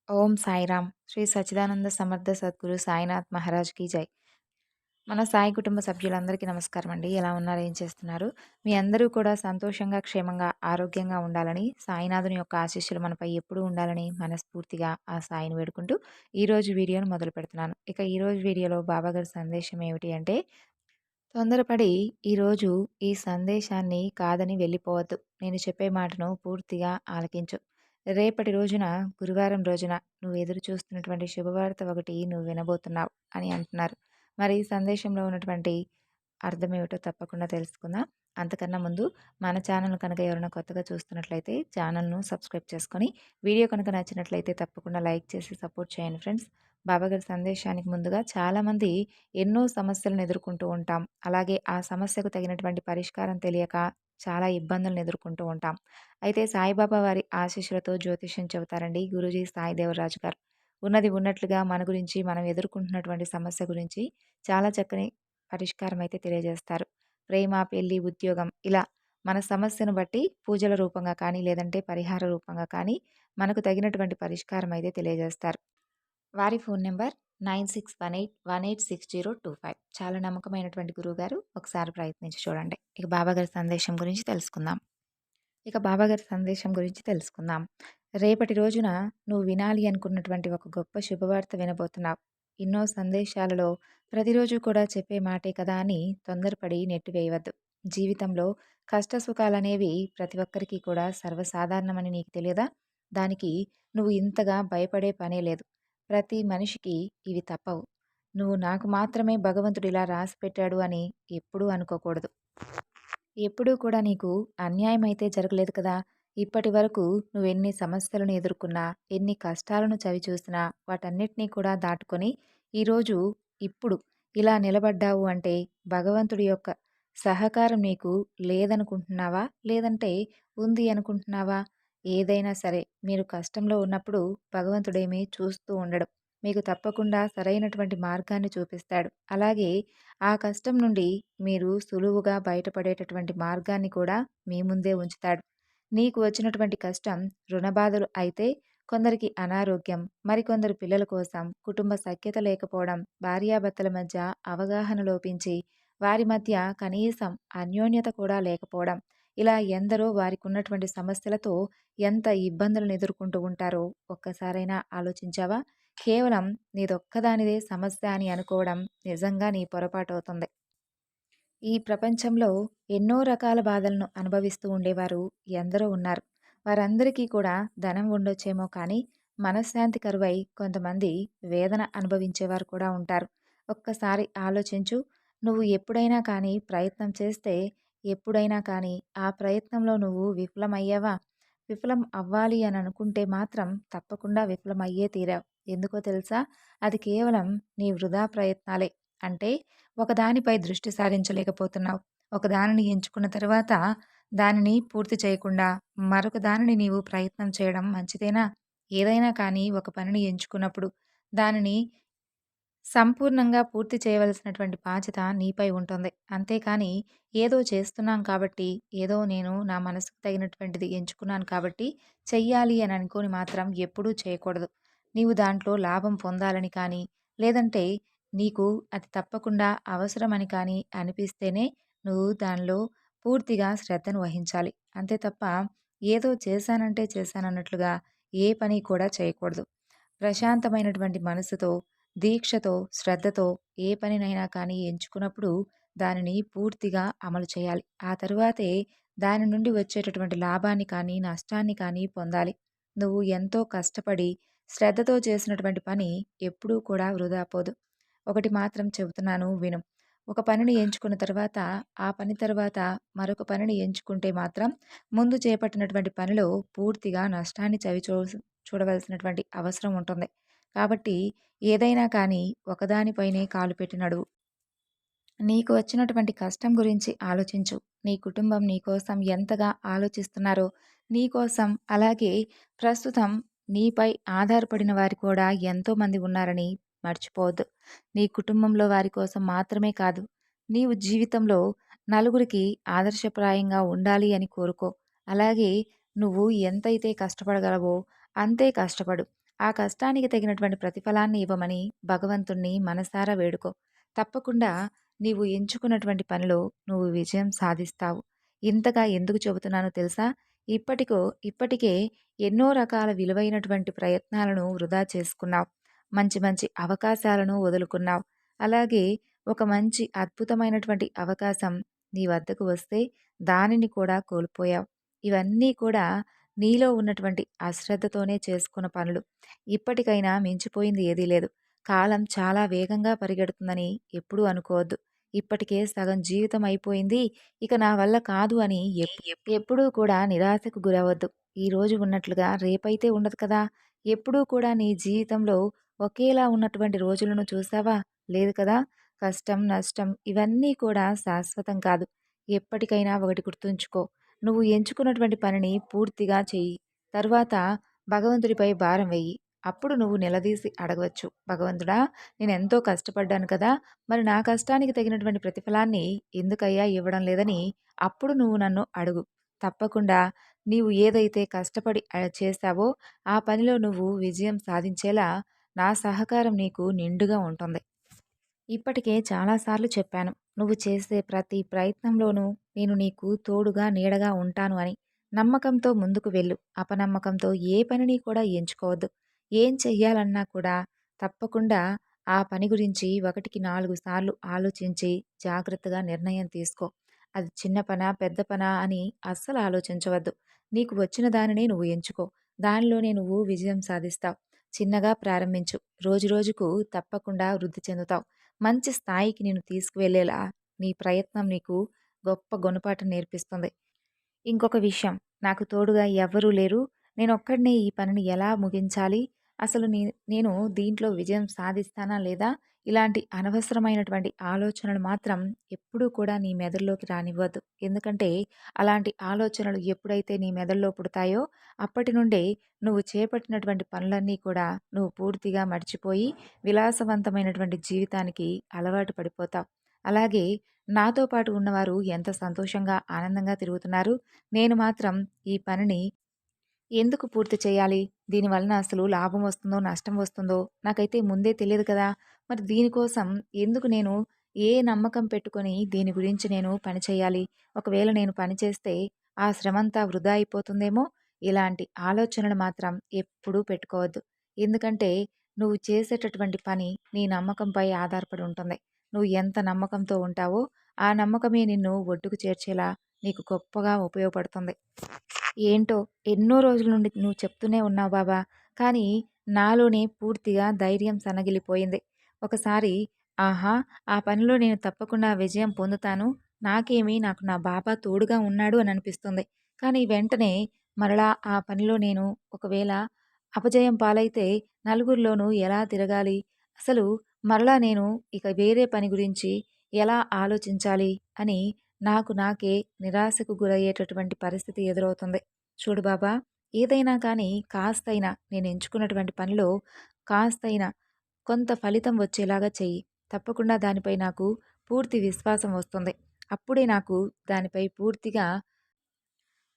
ఓం సాయిరామ్. శ్రీ సచ్చిదానంద సమర్థ సద్గురు సాయినాథ్ మహారాజ్ కీ జై. మన సాయి కుటుంబ సభ్యులందరికీ నమస్కారం అండి. ఎలా ఉన్నారు? ఏం చేస్తున్నారు? మీ అందరూ కూడా సంతోషంగా, క్షేమంగా, ఆరోగ్యంగా ఉండాలని, సాయినాథుని యొక్క ఆశీస్సులు మనపై ఎప్పుడూ ఉండాలని మనస్ఫూర్తిగా ఆ సాయిని వేడుకుంటూ ఈరోజు వీడియోను మొదలు పెడుతున్నాను. ఇక ఈరోజు వీడియోలో బాబాగారి సందేశం ఏమిటి అంటే, తొందరపడి ఈరోజు ఈ సందేశాన్ని కాదని వెళ్ళిపోవద్దు. నేను చెప్పే మాటను పూర్తిగా ఆలకించు. రేపటి రోజున, గురువారం రోజున నువ్వు ఎదురు చూస్తున్నటువంటి శుభవార్త ఒకటి నువ్వు వినబోతున్నావు అని అంటున్నారు. మరి ఈ సందేశంలో ఉన్నటువంటి అర్థమేమిటో తప్పకుండా తెలుసుకుందాం. అంతకన్నా ముందు మన ఛానల్ కనుక ఎవరైనా కొత్తగా చూస్తున్నట్లయితే ఛానల్‌ను సబ్స్క్రైబ్ చేసుకొని, వీడియో కనుక నచ్చినట్లయితే తప్పకుండా లైక్ చేసి సపోర్ట్ చేయండి ఫ్రెండ్స్. బాబాగారి సందేశానికి ముందుగా చాలామంది ఎన్నో సమస్యలను ఎదుర్కొంటూ ఉంటాం. అలాగే ఆ సమస్యకు తగినటువంటి పరిష్కారం తెలియక చాలా ఇబ్బందులను ఎదుర్కొంటూ ఉంటాం. అయితే సాయిబాబా వారి ఆశీస్సులతో జ్యోతిష్యం చెబుతారండి గురూజీ సాయి దేవరాజు గారు. ఉన్నది ఉన్నట్లుగా మన గురించి, మనం ఎదుర్కొంటున్నటువంటి సమస్య గురించి చాలా చక్కని పరిష్కారం అయితే తెలియజేస్తారు. ప్రేమ, పెళ్లి, ఉద్యోగం ఇలా మన సమస్యను బట్టి పూజల రూపంగా కానీ, లేదంటే పరిహార రూపంగా కానీ మనకు తగినటువంటి పరిష్కారం అయితే తెలియజేస్తారు. వారి ఫోన్ నంబర్ 9618186025. చాలా నమ్మకమైనటువంటి గురువుగారు. ఒకసారి ప్రయత్నించి చూడండి. ఇక బాబాగారి సందేశం గురించి తెలుసుకుందాం. బాబాగారి సందేశం గురించి తెలుసుకుందాం. రేపటి రోజున నువ్వు వినాలి అనుకున్నటువంటి ఒక గొప్ప శుభవార్త వినబోతున్నావు. ఎన్నో సందేశాలలో ప్రతిరోజు కూడా చెప్పే మాటే కదా అని తొందరపడి నెట్టివేయవద్దు. జీవితంలో కష్ట సుఖాలనేవి ప్రతి ఒక్కరికి కూడా సర్వసాధారణమని నీకు తెలియదా? దానికి నువ్వు ఇంతగా భయపడే పనే లేదు. ప్రతి మనిషికి ఇవి తప్పవు. నువ్వు నాకు మాత్రమే భగవంతుడు ఇలా రాసిపెట్టాడు అని ఎప్పుడూ అనుకోకూడదు. ఎప్పుడూ కూడా నీకు అన్యాయం అయితే జరగలేదు కదా! ఇప్పటి వరకు నువ్వెన్ని సమస్యలను ఎదుర్కొన్నా, ఎన్ని కష్టాలను చవిచూసినా, వాటన్నిటిని కూడా దాటుకొని ఈరోజు, ఇప్పుడు ఇలా నిలబడ్డావు అంటే భగవంతుడి యొక్క సహకారం నీకు లేదనుకుంటున్నావా? లేదంటే ఉంది అనుకుంటున్నావా? ఏదైనా సరే మీరు కష్టంలో ఉన్నప్పుడు భగవంతుడేమీ చూస్తూ ఉండడు. మీకు తప్పకుండా సరైనటువంటి మార్గాన్ని చూపిస్తాడు. అలాగే ఆ కష్టం నుండి మీరు సులువుగా బయటపడేటటువంటి మార్గాన్ని కూడా మీ ముందే ఉంచుతాడు. నీకు వచ్చినటువంటి కష్టం రుణబాధలు అయితే కొందరికి అనారోగ్యం, మరికొందరు పిల్లల కోసం కుటుంబ సఖ్యత లేకపోవడం, భార్యాభర్తల మధ్య అవగాహన లోపించి వారి మధ్య కనీసం అన్యోన్యత కూడా లేకపోవడం, ఇలా ఎందరో వారికున్నటువంటి సమస్యలతో ఎంత ఇబ్బందులను ఎదుర్కొంటూ ఉంటారో ఒక్కసారైనా ఆలోచించావా? కేవలం నీదొక్కదానిదే సమస్య అని అనుకోవడం నిజంగా నీ పొరపాటవుతుంది. ఈ ప్రపంచంలో ఎన్నో రకాల బాధలను అనుభవిస్తూ ఉండేవారు ఎందరో ఉన్నారు. వారందరికీ కూడా ధనం ఉండొచ్చేమో కానీ మనశ్శాంతి కరువై కొంతమంది వేదన అనుభవించేవారు కూడా ఉంటారు. ఒక్కసారి ఆలోచించు. నువ్వు ఎప్పుడైనా కానీ ప్రయత్నం చేస్తే, ఎప్పుడైనా కానీ ఆ ప్రయత్నంలో నువ్వు విఫలమయ్యావా? విఫలం అవ్వాలి అని అనుకుంటే మాత్రం తప్పకుండా విఫలమయ్యే తీరావు. ఎందుకో తెలుసా? అది కేవలం నీ వృధా ప్రయత్నాలే. అంటే ఒకదానిపై దృష్టి సారించలేకపోతున్నావు. ఒకదానిని ఎంచుకున్న తర్వాత దానిని పూర్తి చేయకుండా మరొక దానిని నీవు ప్రయత్నం చేయడం మంచిదేనా? ఏదైనా కానీ ఒక పనిని ఎంచుకున్నప్పుడు దానిని సంపూర్ణంగా పూర్తి చేయవలసినటువంటి బాధ్యత నీపై ఉంటుంది. అంతేకాని ఏదో చేస్తున్నాం కాబట్టి, ఏదో నేను నా మనసుకు తగినటువంటిది ఎంచుకున్నాను కాబట్టి చెయ్యాలి అని అనుకోని మాత్రం ఎప్పుడూ చేయకూడదు. నీవు దాంట్లో లాభం పొందాలని కానీ, లేదంటే నీకు అది తప్పకుండా అవసరమని కానీ అనిపిస్తేనే నువ్వు దానిలో పూర్తిగా శ్రద్ధను వహించాలి. అంతే తప్ప ఏదో చేశానంటే చేశానన్నట్లుగా ఏ పని కూడా చేయకూడదు. ప్రశాంతమైనటువంటి మనసుతో, దీక్షతో, శ్రద్ధతో ఏ పనినైనా కానీ ఎంచుకున్నప్పుడు దానిని పూర్తిగా అమలు చేయాలి. ఆ తరువాతే దాని నుండి వచ్చేటటువంటి లాభాన్ని కానీ, నష్టాన్ని కానీ పొందాలి. నువ్వు ఎంతో కష్టపడి, శ్రద్ధతో చేసినటువంటి పని ఎప్పుడూ కూడా వృధా పోదు. ఒకటి మాత్రం చెబుతున్నాను విను. ఒక పనిని ఎంచుకున్న తర్వాత, ఆ పని తర్వాత మరొక పనిని ఎంచుకుంటే మాత్రం ముందు చేపట్టినటువంటి పనిలో పూర్తిగా నష్టాన్ని చూడవలసినటువంటి అవసరం ఉంటుంది. కాబట్టి ఏదైనా కానీ ఒకదానిపైనే కాలు పెట్టి నడువు. నీకు వచ్చినటువంటి కష్టం గురించి ఆలోచించు. నీ కుటుంబం నీకోసం ఎంతగా ఆలోచిస్తున్నారో నీకోసం, అలాగే ప్రస్తుతం నీపై ఆధారపడిన వారు కూడా ఎంతోమంది ఉన్నారని మర్చిపోవద్దు. నీ కుటుంబంలో వారి కోసం మాత్రమే కాదు, నీవు జీవితంలో నలుగురికి ఆదర్శప్రాయంగా ఉండాలి అని కోరుకో. అలాగే నువ్వు ఎంతైతే కష్టపడగలవో అంతే కష్టపడు. ఆ కష్టానికి తగినటువంటి ప్రతిఫలాన్ని ఇవ్వమని భగవంతుణ్ణి మనసారా వేడుకో. తప్పకుండా నీవు ఎంచుకున్నటువంటి పనిలో నువ్వు విజయం సాధిస్తావు. ఇంతగా ఎందుకు చెబుతున్నానో తెలుసా? ఇప్పటికో ఇప్పటికే ఎన్నో రకాల విలువైనటువంటి ప్రయత్నాలను వృధా చేసుకున్నావు. మంచి మంచి అవకాశాలను వదులుకున్నావు. అలాగే ఒక మంచి అద్భుతమైనటువంటి అవకాశం నీ వద్దకు వస్తే దానిని కూడా కోల్పోయావు. ఇవన్నీ కూడా నీలో ఉన్నటువంటి అశ్రద్ధతోనే చేసుకున్న పనులు. ఇప్పటికైనా మించిపోయింది ఏదీ లేదు. కాలం చాలా వేగంగా పరిగెడుతుందని ఎప్పుడూ అనుకోవద్దు. ఇప్పటికే సగం జీవితం అయిపోయింది. ఇక నా వల్ల కాదు అని ఎప్పుడూ కూడా నిరాశకు గురవద్దు. ఈరోజు ఉన్నట్లుగా రేపైతే ఉండదు కదా! ఎప్పుడూ కూడా నీ జీవితంలో ఒకేలా ఉన్నటువంటి రోజులను చూసావా? లేదు కదా! కష్టం, నష్టం ఇవన్నీ కూడా శాశ్వతం కాదు. ఎప్పటికైనా ఒకటి గుర్తుంచుకో. నువ్వు ఎంచుకున్నటువంటి పనిని పూర్తిగా చెయ్యి. తరువాత భగవంతుడిపై భారం వెయ్యి. అప్పుడు నువ్వు నిలదీసి అడగవచ్చు. భగవంతుడా! నేనెంతో కష్టపడ్డాను కదా! మరి నా కష్టానికి తగినటువంటి ప్రతిఫలాన్ని ఎందుకయ్యా ఇవ్వడం లేదని అప్పుడు నువ్వు నన్ను అడుగు. తప్పకుండా నీవు ఏదైతే కష్టపడి చేశావో ఆ పనిలో నువ్వు విజయం సాధించేలా నా సహకారం నీకు నిండుగా ఉంటుంది. ఇప్పటికే చాలాసార్లు చెప్పాను. నువ్వు చేసే ప్రతి ప్రయత్నంలోనూ నేను నీకు తోడుగా, నీడగా ఉంటాను అని. నమ్మకంతో ముందుకు వెళ్ళు. అపనమ్మకంతో ఏ పనిని కూడా ఎంచుకోవద్దు. ఏం చెయ్యాలన్నా కూడా తప్పకుండా ఆ పని గురించి ఒకటికి 4 సార్లు ఆలోచించి జాగ్రత్తగా నిర్ణయం తీసుకో. అది చిన్న పనా, పెద్ద పనా అని అస్సలు ఆలోచించవద్దు. నీకు వచ్చిన దానినే నువ్వు ఎంచుకో. దానిలోనే నువ్వు విజయం సాధిస్తావు. చిన్నగా ప్రారంభించు. రోజురోజుకు తప్పకుండా వృద్ధి చెందుతావు. మంచి స్థాయికి నిన్ను తీసుకువెళ్ళేలా నీ ప్రయత్నం నీకు గొప్ప గుణపాఠం నేర్పిస్తుంది. ఇంకొక విషయం, నాకు తోడుగా ఎవ్వరూ లేరు. నేనొక్కడినే ఈ పనిని ఎలా ముగించాలి? అసలు నేను దీంట్లో విజయం సాధిస్తానా లేదా? ఇలాంటి అనవసరమైనటువంటి ఆలోచనలు మాత్రం ఎప్పుడూ కూడా నీ మెదడులోకి రానివ్వద్దు. ఎందుకంటే అలాంటి ఆలోచనలు ఎప్పుడైతే నీ మెదడులో పుడతాయో అప్పటి నుండే నువ్వు చేపట్టినటువంటి పనులన్నీ కూడా నువ్వు పూర్తిగా మర్చిపోయి విలాసవంతమైనటువంటి జీవితానికి అలవాటు పడిపోతావు. అలాగే నాతో పాటు ఉన్నవారు ఎంత సంతోషంగా, ఆనందంగా తిరుగుతున్నారు. నేను మాత్రం ఈ పనిని ఎందుకు పూర్తి చేయాలి? దీని వలన అసలు లాభం వస్తుందో, నష్టం వస్తుందో నాకైతే ముందే తెలియదు కదా! మరి దీనికోసం ఎందుకు నేను ఏ నమ్మకం పెట్టుకొని దీని గురించి నేను పని చేయాలి? ఒకవేళ నేను పని చేస్తే ఆ శ్రమంతా వృధా అయిపోతుందేమో! ఇలాంటి ఆలోచనలు మాత్రం ఎప్పుడూ పెట్టుకోవద్దు. ఎందుకంటే నువ్వు చేసేటటువంటి పని నీ నమ్మకంపై ఆధారపడి ఉంటుంది. నువ్వు ఎంత నమ్మకంతో ఉంటావో ఆ నమ్మకమే నిన్ను ఒడ్డుకు చేర్చేలా నీకు గొప్పగా ఉపయోగపడుతుంది. ఏంటో ఎన్నో రోజుల నుండి నువ్వు చెప్తూనే ఉన్నావు బాబా. కానీ నాలోనే పూర్తిగా ధైర్యం సన్నగిల్లిపోయింది. ఒకసారి ఆహా! ఆ పనిలో నేను తప్పకుండా విజయం పొందుతాను. నాకు నా బాబా తోడుగా ఉన్నాడు అని అనిపిస్తుంది. కానీ వెంటనే మరలా ఆ పనిలో నేను ఒకవేళ అపజయం పాలైతే నలుగురిలోనూ ఎలా తిరగాలి? అసలు మరలా నేను ఇక వేరే పని గురించి ఎలా ఆలోచించాలి అని నాకు నాకే నిరాశకు గురయ్యేటటువంటి పరిస్థితి ఎదురవుతుంది. చూడు బాబా, ఏదైనా కానీ కాస్తైనా నేను ఎంచుకున్నటువంటి పనిలో కాస్తైనా కొంత ఫలితం వచ్చేలాగా చెయ్యి. తప్పకుండా దానిపై నాకు పూర్తి విశ్వాసం వస్తుంది. అప్పుడే నాకు దానిపై పూర్తిగా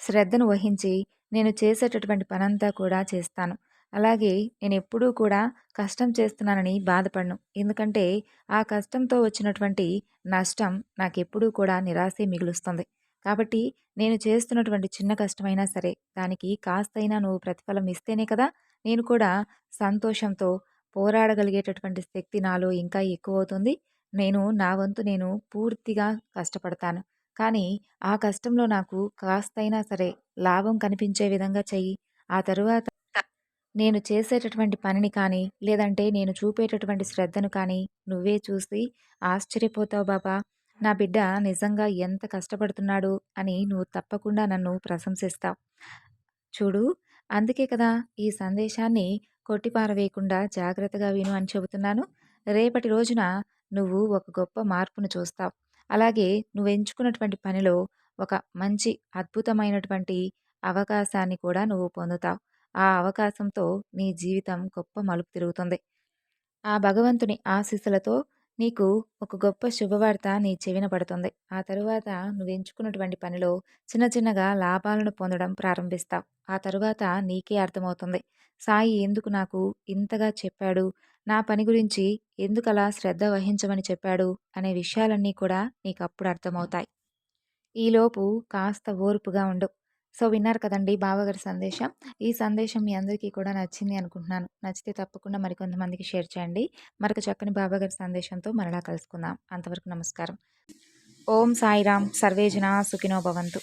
శ్రద్ధను వహించి నేను చేసేటటువంటి పనంతా కూడా చేస్తాను. అలాగే నేనెప్పుడూ కూడా కష్టం చేస్తున్నానని బాధపడను. ఎందుకంటే ఆ కష్టంతో వచ్చినటువంటి నష్టం నాకెప్పుడూ కూడా నిరాశే మిగులుస్తుంది. కాబట్టి నేను చేస్తున్నటువంటి చిన్న కష్టమైనా సరే దానికి కాస్తైనా నువ్వు ప్రతిఫలం ఇస్తేనే కదా నేను కూడా సంతోషంతో పోరాడగలిగేటటువంటి శక్తి నాలో ఇంకా ఎక్కువవుతుంది. నా వంతు నేను పూర్తిగా కష్టపడతాను. కానీ ఆ కష్టంలో నాకు కాస్తైనా సరే లాభం కనిపించే విధంగా చెయ్యి. ఆ తరువాత నేను చేసేటటువంటి పనిని కానీ, లేదంటే నేను చూపేటటువంటి శ్రద్ధను కానీ నువ్వే చూసి ఆశ్చర్యపోతావు బాబా! నా బిడ్డ నిజంగా ఎంత కష్టపడుతున్నాడు అని నువ్వు తప్పకుండా నన్ను ప్రశంసిస్తావు. చూడు, అందుకే కదా ఈ సందేశాన్ని కొట్టిపారవేయకుండా జాగ్రత్తగా విను అని చెబుతున్నాను. రేపటి రోజున నువ్వు ఒక గొప్ప మార్పును చూస్తావు. అలాగే నువ్వెంచుకున్నటువంటి పనిలో ఒక మంచి అద్భుతమైనటువంటి అవకాశాన్ని కూడా నువ్వు పొందుతావు. ఆ అవకాశంతో నీ జీవితం గొప్ప మలుపు తిరుగుతుంది. ఆ భగవంతుని ఆశీస్సులతో నీకు ఒక గొప్ప శుభవార్త నీ చెవిన పడుతుంది. ఆ తరువాత నువ్వెంచుకున్నటువంటి పనిలో చిన్న చిన్నగా లాభాలను పొందడం ప్రారంభిస్తావు. ఆ తరువాత నీకే అర్థమవుతుంది. సాయి ఎందుకు నాకు ఇంతగా చెప్పాడు? నా పని గురించి ఎందుకలా శ్రద్ధ వహించమని చెప్పాడు? అనే విషయాలన్నీ కూడా నీకప్పుడు అర్థమవుతాయి. ఈలోపు కాస్త ఓర్పుగా ఉండు. సో, విన్నారు కదండీ బావగారి సందేశం. ఈ సందేశం మీ అందరికీ కూడా నచ్చింది అనుకుంటున్నాను. నచ్చితే తప్పకుండా మరికొంతమందికి షేర్ చేయండి. మరొక చక్కని బాబాగారి సందేశంతో మరలా కలుసుకుందాం. అంతవరకు నమస్కారం. ఓం సాయిరాం. సర్వే జనా సుఖినో భవంతు.